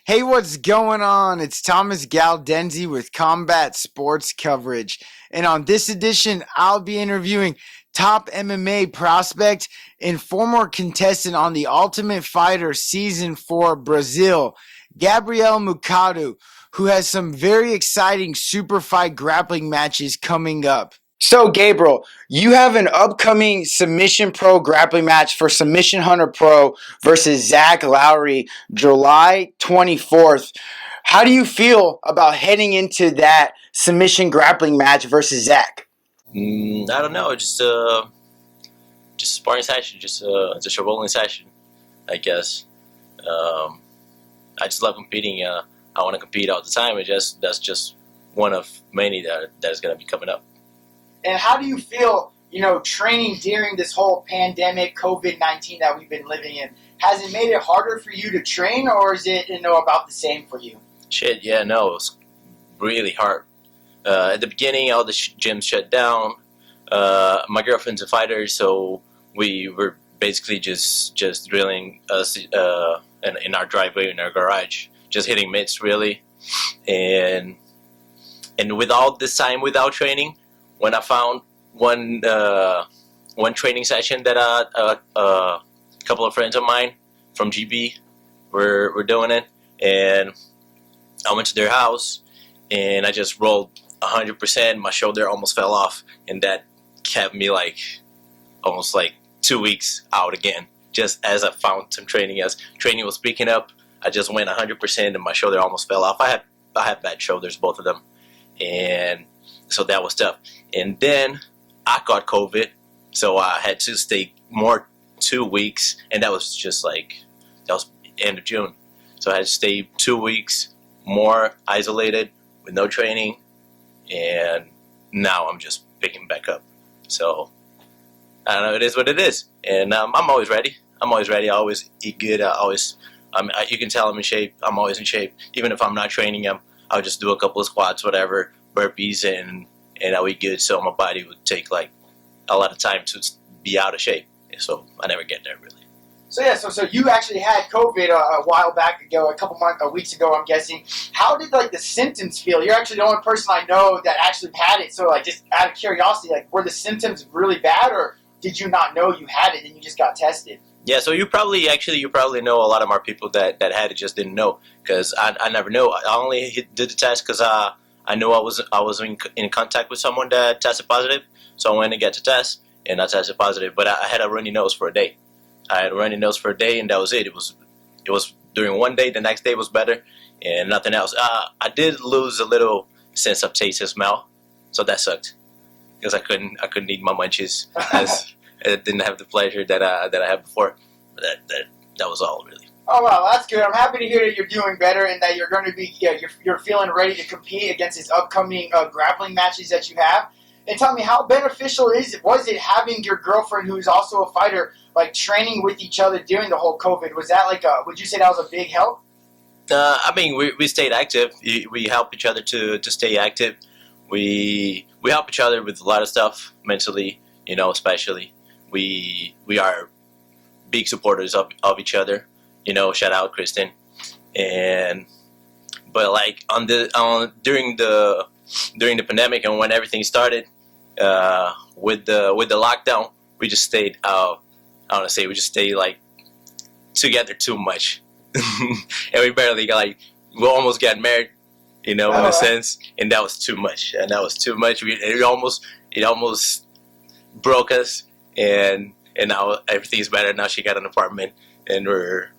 Hey, what's going on? It's Thomas Galdenzi with Combat Sports Coverage. And on this edition, I'll be interviewing top MMA prospect and former contestant on the Ultimate Fighter Season 4 Brazil, Gabriel Macario, who has some very exciting super fight grappling matches coming up. So, Gabriel, you have an upcoming Submission Pro grappling match for Submission Hunter Pro versus Zach Lowry, July 24th. How do you feel about heading into that submission grappling match versus Zach? I don't know, just a sparring session, just a rolling session, I guess. I just love competing. I want to compete all the time. That's just one of many that is going to be coming up. And how do you feel, training during this whole pandemic, COVID-19 that we've been living in? Has it made it harder for you to train, or is it, about the same for you? Shit, yeah, no, it was really hard. At the beginning, all the gyms shut down. My girlfriend's a fighter, so we were basically just drilling us in our driveway, in our garage, just hitting mitts, really. And with all this time without training, when I found one training session that a couple of friends of mine from GB were doing it, and I went to their house, and I just rolled 100%. My shoulder almost fell off, and that kept me almost 2 weeks out again. Just as I found some training, as training was picking up, I just went 100%, and my shoulder almost fell off. I had bad shoulders, both of them, and so that was tough. And then I caught COVID, so I had to stay more 2 weeks, and that was that was end of June. So I had to stay 2 weeks more isolated with no training, and now I'm just picking back up. So I don't know, it is what it is, and I'm always ready. I always eat good. You can tell I'm in shape. I'm always in shape, even if I'm not training. I'll just do a couple of squats, whatever, burpees, and I'll eat good. So my body would take a lot of time to be out of shape. So I never get there really. So you actually had COVID a while back ago, weeks ago, I'm guessing. How did the symptoms feel? You're actually the only person I know that actually had it. So just out of curiosity, were the symptoms really bad, or did you not know you had it and you just got tested? Yeah, so you probably know a lot of more people that had it, just didn't know, because I never know. I only did the test because I knew I was in contact with someone that tested positive, so I went and got the test, and I tested positive. But I had a runny nose for a day. I had a runny nose for a day, and that was it. It was during one day. The next day was better, and nothing else. I did lose a little sense of taste and smell, so that sucked, because I couldn't eat my munchies as I didn't have the pleasure that I had before. That was all really. Oh, well, that's good. I'm happy to hear that you're doing better and that you're going to be, you're feeling ready to compete against these upcoming grappling matches that you have. And tell me, how beneficial was it having your girlfriend, who's also a fighter, training with each other during the whole COVID? Was that would you say that was a big help? I mean, we stayed active. We help each other to stay active. We help each other with a lot of stuff mentally, especially. We are big supporters of each other. Shout out Kristen. But during the pandemic and when everything started, with the lockdown, we just stayed we just stayed together too much. And we barely we almost got married, in a sense, and that was too much. It almost broke us, and now everything's better. Now she got an apartment, and we're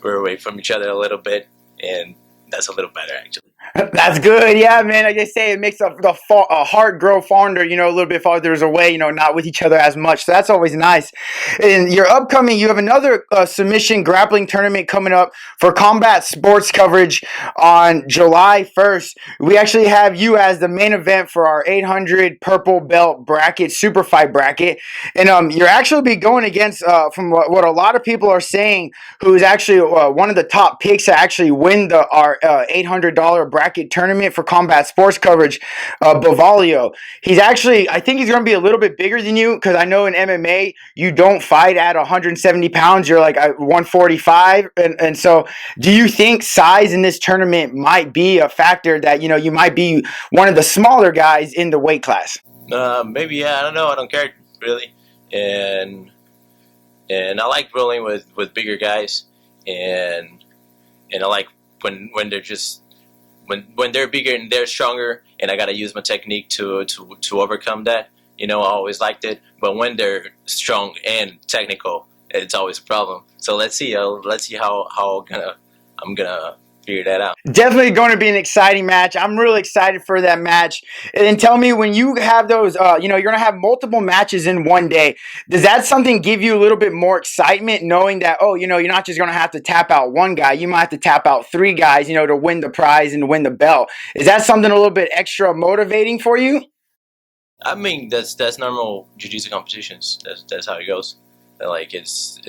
away from each other a little bit, and that's a little better actually. That's good, yeah, man. Like I say, it makes a heart grow fonder, a little bit farther away, not with each other as much. So that's always nice. And you have another submission grappling tournament coming up for Combat Sports Coverage on July 1st. We actually have you as the main event for our 800 purple belt bracket, super fight bracket. And you're actually be going against, from what a lot of people are saying, who is actually one of the top picks to actually win our $800 bracket tournament for combat sports coverage, Bavalio. I think he's going to be a little bit bigger than you because I know in MMA you don't fight at 170 pounds. You're like at 145. And so do you think size in this tournament might be a factor that, you might be one of the smaller guys in the weight class? Maybe, yeah, I don't know. I don't care really, and I like rolling with bigger guys, and I like when they're just when they're bigger and they're stronger, and I gotta use my technique to overcome that. I always liked it, but when they're strong and technical, it's always a problem. So let's see how I'm gonna figure that out. Definitely going to be an exciting match. I'm really excited for that match. And tell me, when you have those, you're going to have multiple matches in one day. Does that something give you a little bit more excitement knowing that, you're not just going to have to tap out one guy. You might have to tap out three guys, to win the prize and to win the belt. Is that something a little bit extra motivating for you? I mean, that's normal jiu-jitsu competitions. That's how it goes. Like it's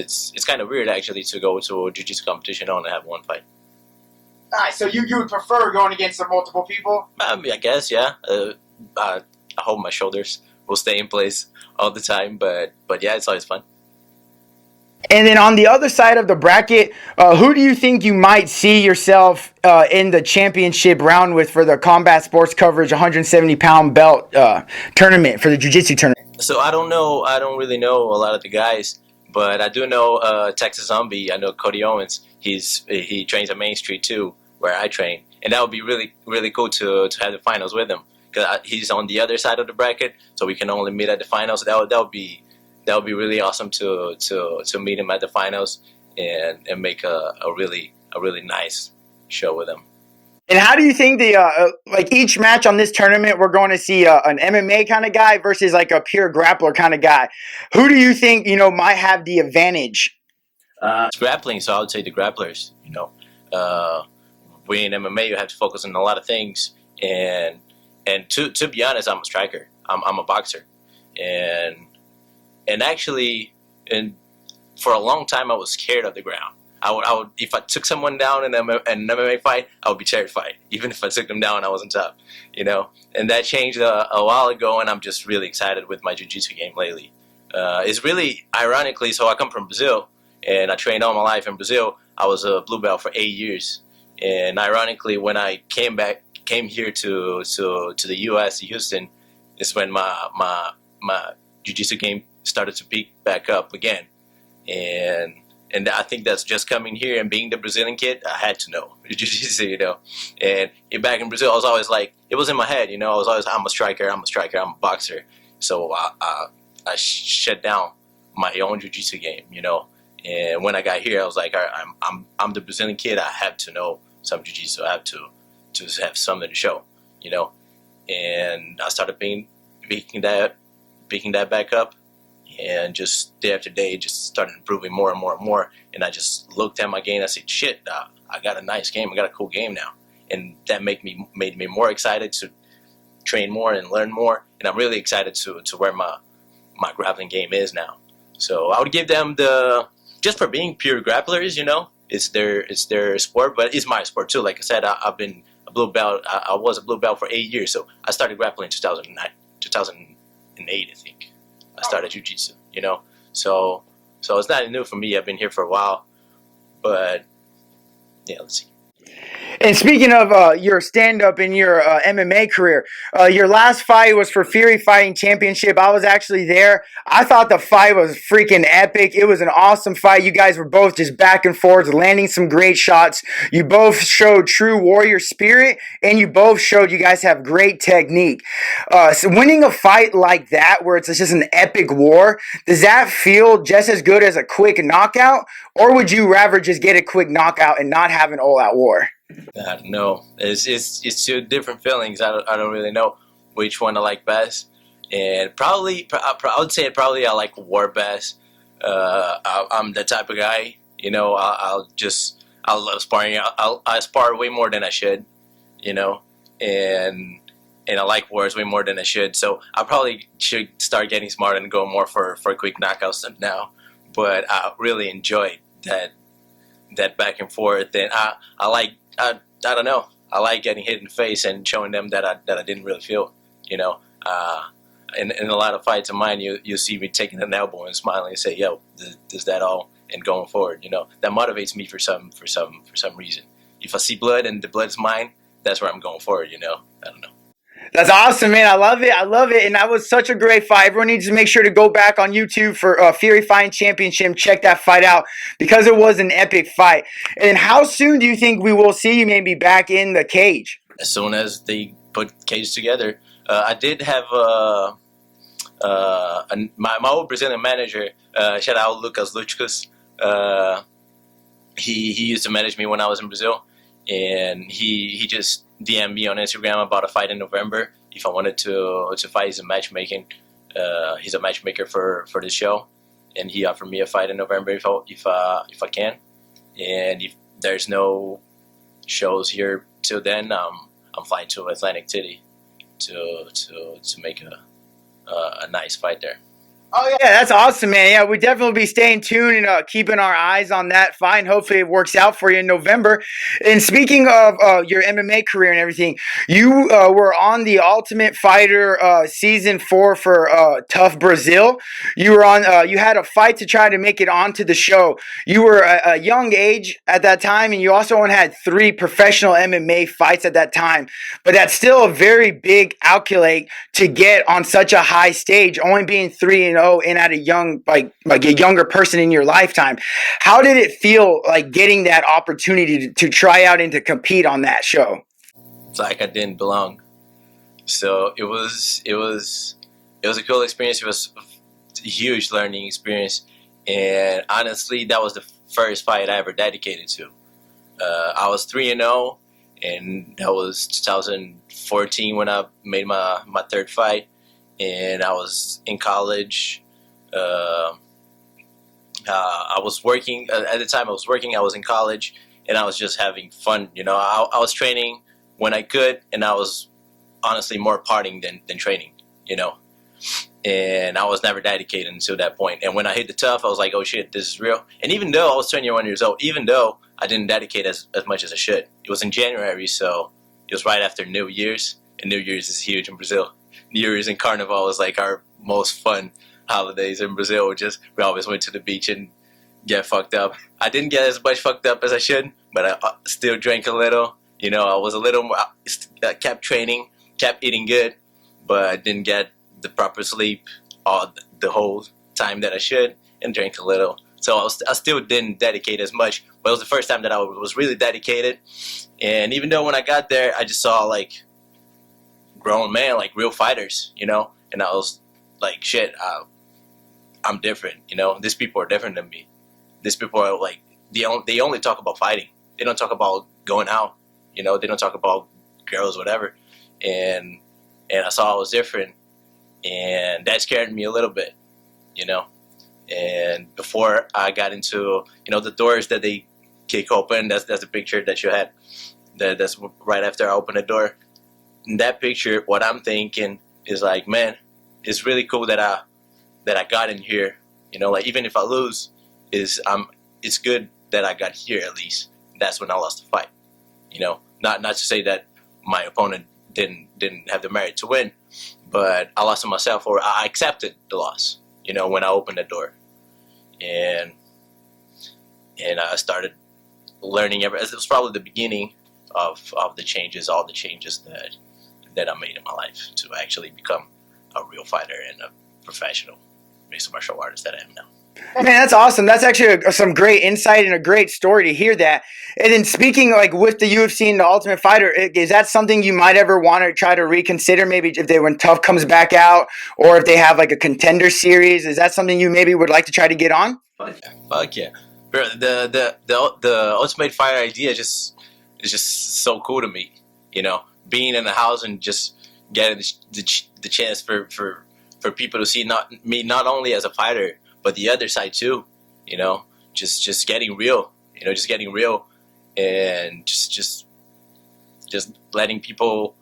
kind of weird actually to go to a jiu-jitsu competition and only have one fight. Nice. So you would prefer going against the multiple people? I guess, yeah. I hope my shoulders will stay in place all the time, but yeah, it's always fun. And then on the other side of the bracket, who do you think you might see yourself in the championship round with for the combat sports coverage 170-pound belt tournament for the jiu-jitsu tournament? So I don't know. I don't really know a lot of the guys, but I do know Texas Zombie. I know Cody Owens. He trains at Main Street too, where I train, and that would be really really cool to have the finals with him because he's on the other side of the bracket, so we can only meet at the finals. That would be really awesome to meet him at the finals and make a really nice show with him. And how do you think each match on this tournament, we're going to see an MMA kind of guy versus like a pure grappler kind of guy? Who do you think might have the advantage? It's grappling, so I would say the grapplers. We in MMA, you have to focus on a lot of things, and to be honest, I'm a striker. I'm a boxer, and actually, for a long time, I was scared of the ground. I would if I took someone down in an MMA fight, I would be terrified, even if I took them down and I was on top, And that changed a while ago, and I'm just really excited with my jiu-jitsu game lately. It's really ironically, so I come from Brazil, and I trained all my life in Brazil. I was a blue belt for 8 years, and ironically, when I came here to the U.S. to Houston, is when my jiu-jitsu game started to peak back up again, and I think that's just coming here and being the Brazilian kid, I had to know jiu-jitsu, And back in Brazil, I was always like, it was in my head, I was always, I'm a striker, I'm a boxer. So I shut down my own jiu-jitsu game, And when I got here, I was like, all right, I'm the Brazilian kid. I have to know some jiu-jitsu. I have to have something to show, And I started picking that back up. And just day after day, just started improving more and more and more. And I just looked at my game. I said, "Shit, I got a nice game. I got a cool game now." And that made me more excited to train more and learn more. And I'm really excited to where my grappling game is now. So I would give them just for being pure grapplers. It's their sport, but it's my sport too. Like I said, I've been a blue belt. I was a blue belt for 8 years. So I started grappling in 2008, I think. I started jiu-jitsu, so it's not new for me. I've been here for a while, but yeah, let's see. And speaking of your stand-up in your MMA career, your last fight was for Fury Fighting Championship. I was actually there. I thought the fight was freaking epic. It was an awesome fight. You guys were both just back and forth, landing some great shots. You both showed true warrior spirit, and you both showed you guys have great technique. So winning a fight like that, where it's just an epic war, does that feel just as good as a quick knockout, or would you rather just get a quick knockout and not have an all-out war? I don't know. It's two different feelings. I don't really know which one I like best, and probably I would say probably I like war best. I'm the type of guy, I'll love sparring. I spar way more than I should, and I like wars way more than I should. So I probably should start getting smart and go more for quick knockouts now. But I really enjoyed that back and forth, and I don't know. I like getting hit in the face and showing them that I didn't really feel. You know, in a lot of fights of mine, you see me taking an elbow and smiling and say, "Yo, is that all?" And going forward, you know, that motivates me for some reason. If I see blood and the blood is mine, that's where I'm going forward. You know, I don't know. That's awesome, man. I love it. I love it. And that was such a great fight. Everyone needs to make sure to go back on YouTube for Fury Fighting Championship. Check that fight out because it was an epic fight. And how soon do you think we will see you maybe back in the cage? As soon as they put cage together, I did have my old Brazilian manager. Shout out Lucas Luchkas. He used to manage me when I was in Brazil, and he just DM'd me on Instagram about a fight in November. If I wanted to fight, he's a matchmaking. He's a matchmaker for the show, and he offered me a fight in November if I can. And if there's no shows here till then, I'm flying to Atlantic City to make a nice fight there. Oh, yeah, that's awesome, man. Yeah, we definitely be staying tuned and keeping our eyes on that fight. And hopefully it works out for you in November. And speaking of your MMA career and everything, you were on the Ultimate Fighter Season 4 for TUF Brazil. You were on. You had a fight to try to make it onto the show. You were a young age at that time, and you also only had 3 professional MMA fights at that time. But that's still a very big accolade to get on such a high stage, only being 3-0 and at a young, like a younger person in your lifetime. How did it feel like getting that opportunity to try out and to compete on that show? It's like I didn't belong. So it was a cool experience. It was a huge learning experience, and honestly, that was the first fight I ever dedicated to. I was 3-0, and that was 2014 when I made my 3rd fight. And I was in college. I was working at the time. I was working. I was in college, and I was just having fun. You know, I was training when I could, and I was honestly more partying than training. You know, and I was never dedicated until that point. And when I hit the TUF, I was like, "Oh shit, this is real." And even though I was 21 years old, even though I didn't dedicate as much as I should, it was in January, so it was right after New Year's, and New Year's is huge in Brazil. New Year's and Carnival was like our most fun holidays in Brazil. We always went to the beach and get fucked up. I didn't get as much fucked up as I should, but I still drank a little. You know, I was a little more, I kept training, kept eating good, but I didn't get the proper sleep the whole time that I should, and drank a little. So I still didn't dedicate as much, but it was the first time that I was really dedicated. And even though when I got there, I just saw like grown men, like real fighters, you know, and I was like, shit, I'm different, you know. These people are different than me. These people are like, they only talk about fighting. They don't talk about going out, you know. They don't talk about girls, whatever. And I saw I was different, and that scared me a little bit, you know. And before I got into, you know, the doors that they kick open, that's the picture that you had. That's right after I opened the door. In that picture, what I'm thinking is like, man, it's really cool that I got in here. You know, like even if I lose, it's good that I got here at least. That's when I lost the fight. You know, not to say that my opponent didn't have the merit to win, but I lost to myself, or I accepted the loss. You know, when I opened the door, and I started learning. It was probably the beginning of the changes, all the changes that I made in my life to actually become a real fighter and a professional mixed martial artist that I am now. Man, that's awesome. That's actually some great insight and a great story to hear that. And then speaking like with the UFC and the Ultimate Fighter, is that something you might ever want to try to reconsider? Maybe if when TUF comes back out, or if they have like a contender series, is that something you maybe would like to try to get on? Fuck yeah. Bro, the Ultimate Fighter idea is just so cool to me. You know, being in the house and just getting the chance for people to see me not only as a fighter, but the other side too. You know, just getting real. You know, just getting real, and just letting people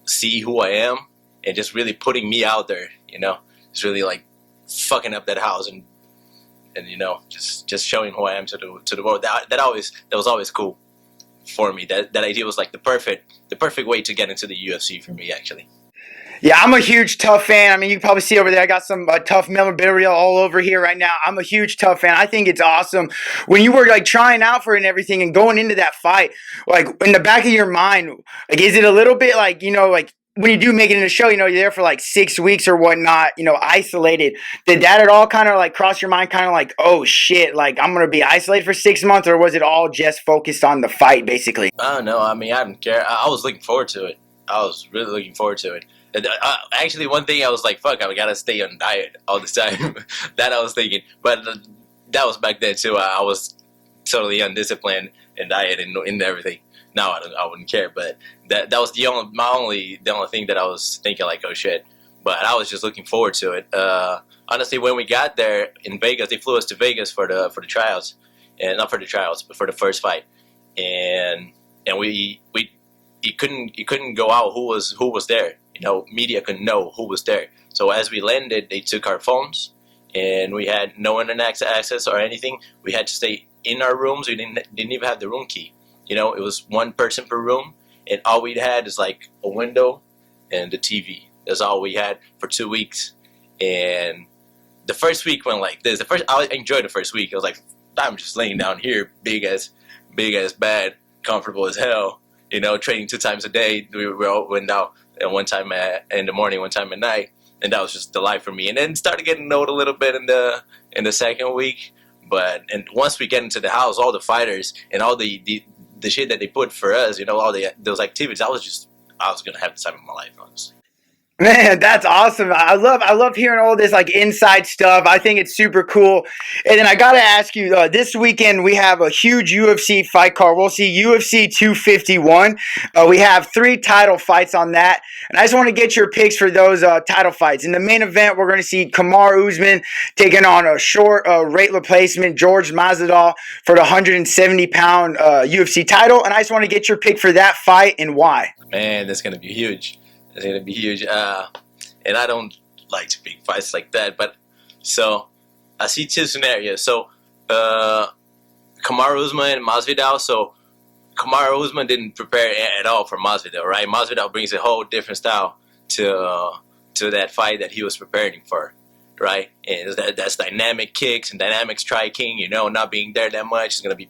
see who I am, and just really putting me out there. You know, just really like fucking up that house and you know, just showing who I am to the world. That was always cool. for me. That idea was like the perfect way to get into the UFC for me, actually. Yeah, I'm a huge TUF fan. I mean, you can probably see over there, I got some TUF memorabilia all over here right now. I'm a huge TUF fan. I think it's awesome. When you were like trying out for it and everything and going into that fight, like in the back of your mind, like is it a little bit like, like when you do make it in a show, you're there for like 6 weeks or whatnot, isolated. Did that at all kind of like cross your mind, kind of like, oh shit, like I'm going to be isolated for 6 months, or was it all just focused on the fight basically? I don't know. I mean, I didn't care. I was looking forward to it. I was really looking forward to it. And, actually, one thing I was like, fuck, I gotta stay on diet all the time. That I was thinking. But that was back then too. I was totally undisciplined in diet and everything. Now I wouldn't care. But that was the only thing that I was thinking, like, oh shit. But I was just looking forward to it. Honestly, when we got there in Vegas, they flew us to Vegas for the tryouts, and not for the tryouts, but for the first fight. And we it couldn't go out who was there. Media couldn't know who was there. So as we landed, they took our phones, and we had no internet access or anything. We had to stay in our rooms. We didn't even have the room key. It was one person per room, and all we had is like a window and the TV. That's all we had for 2 weeks. And the first week went like this. I enjoyed the first week. I was like, I'm just laying down here, big as bed, comfortable as hell. Training 2 times a day. We all went out, and one time in the morning, one time at night, and that was just the life for me. And then started getting old a little bit in the second week. And once we get into the house, all the fighters and all the shit that they put for us, all those activities, I was gonna have the time of my life, honestly. Man, that's awesome. I love hearing all this like inside stuff. I think it's super cool. And then I got to ask you, this weekend we have a huge UFC fight card. We'll see UFC 251. We have 3 title fights on that. And I just want to get your picks for those title fights. In the main event, we're going to see Kamaru Usman taking on a short rate replacement, George Masvidal, for the 170-pound UFC title. And I just want to get your pick for that fight and why. Man, that's going to be huge. It's going to be huge. And I don't like to pick fights like that. But so I see 2 scenarios. So Kamaru Usman and Masvidal. So Kamaru Usman didn't prepare at all for Masvidal, right? Masvidal brings a whole different style to that fight that he was preparing for, right? And that's dynamic kicks and dynamic striking, not being there that much. It's going to be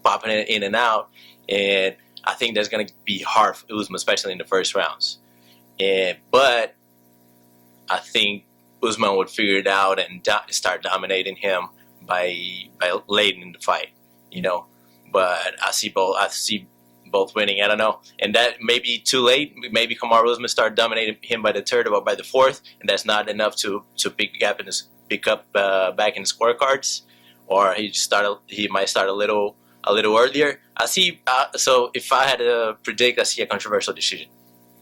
popping in and out. And I think that's going to be hard for Usman, especially in the first rounds. But I think Usman would figure it out and start dominating him by late in the fight, But I see both winning. I don't know, and that may be too late. Maybe Kamaru Usman start dominating him by the 3rd or by the 4th, and that's not enough to pick up back in the scorecards, or he might start a little earlier. I see. So if I had to predict, I see a controversial decision.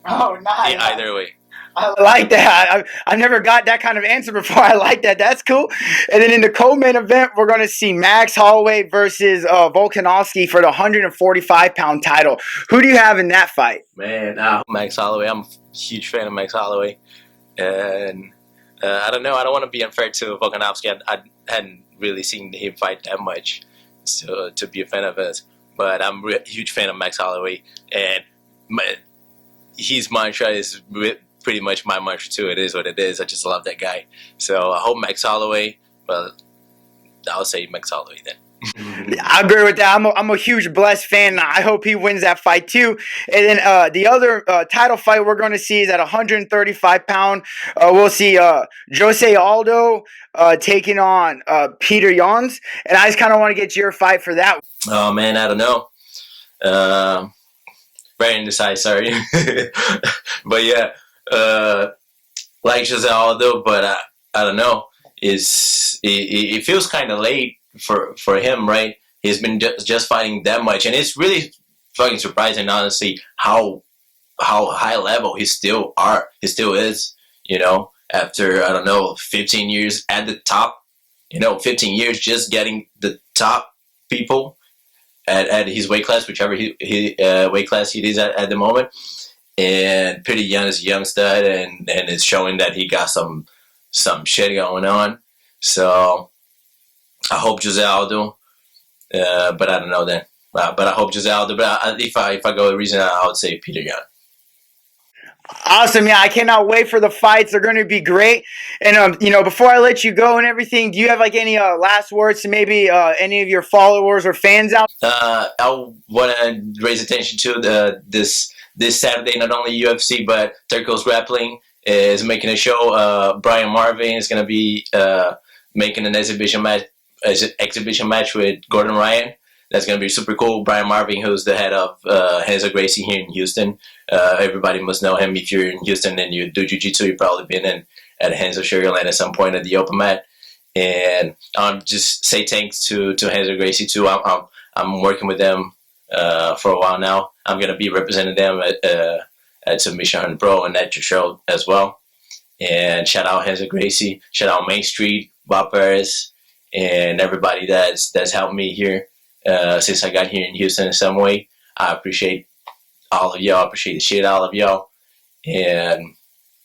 Oh, nice. Either way. I like that. I've never got that kind of answer before. I like that. That's cool. And then in the co-main event, we're going to see Max Holloway versus Volkanovski for the 145-pound title. Who do you have in that fight? Man, Max Holloway. I'm a huge fan of Max Holloway. And I don't know. I don't want to be unfair to Volkanovski. I hadn't really seen him fight that much to be a fan of his. But I'm a huge fan of Max Holloway. And his mantra is pretty much my mantra too. It is what it is. I just love that guy. So I hope Max Holloway. Well, I'll say Max Holloway then. I agree with that. I'm a huge Bless fan. I hope he wins that fight too. And then the other title fight we're going to see is at 135-pound. We'll see Jose Aldo taking on Peter Yan. And I just kind of want to get your fight for that. Oh man, I don't know. Very indecisive, sorry. But yeah, like Jose Aldo, but I don't know. It feels kind of late for him, right? He's been just fighting that much, and it's really fucking surprising, honestly, how high level he still is. After I don't know, 15 years at the top. 15 years just getting the top people at his weight class, whichever weight class he is at the moment. And Peter Yan is a young stud, and it's showing that he got some shit going on. So I hope Jose Aldo, but I don't know then. But I hope Jose Aldo. But if I go a reason, I would say Peter Yan. Awesome. Yeah, I cannot wait for the fights. They're going to be great. And, before I let you go and everything, do you have like any last words to maybe any of your followers or fans out? I want to raise attention to this Saturday, not only UFC, but Third Coast Grappling is making a show. Brian Marvin is going to be making an exhibition match with Gordon Ryan. That's going to be super cool. Brian Marvin, who's the head of Hands of Gracie here in Houston. Everybody must know him. If you're in Houston and you do jiu-jitsu, you've probably been at Hands of Sugarland at some point at the open mat. And just say thanks to Hands of Gracie too. I'm working with them for a while now. I'm going to be representing them at Submission Hunt Pro and at your show as well. And shout out Hands of Gracie. Shout out Main Street, Bob Perez, and everybody that's helped me here since I got here in Houston in some way. I appreciate all of y'all. I appreciate the shit out of y'all. And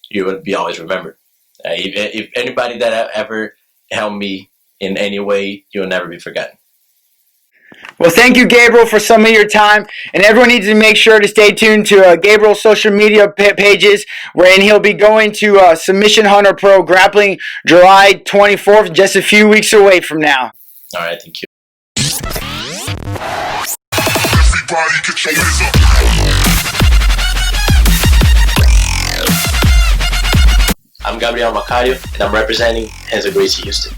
you will be always remembered. If anybody that ever helped me in any way, you'll never be forgotten. Well, thank you, Gabriel, for some of your time. And everyone needs to make sure to stay tuned to Gabriel's social media pages, wherein he'll be going to Submission Hunter Pro Grappling July 24th, just a few weeks away from now. All right, thank you. Everybody get your hands up. I'm Gabriel Macario, and I'm representing Hands of Gracie Houston.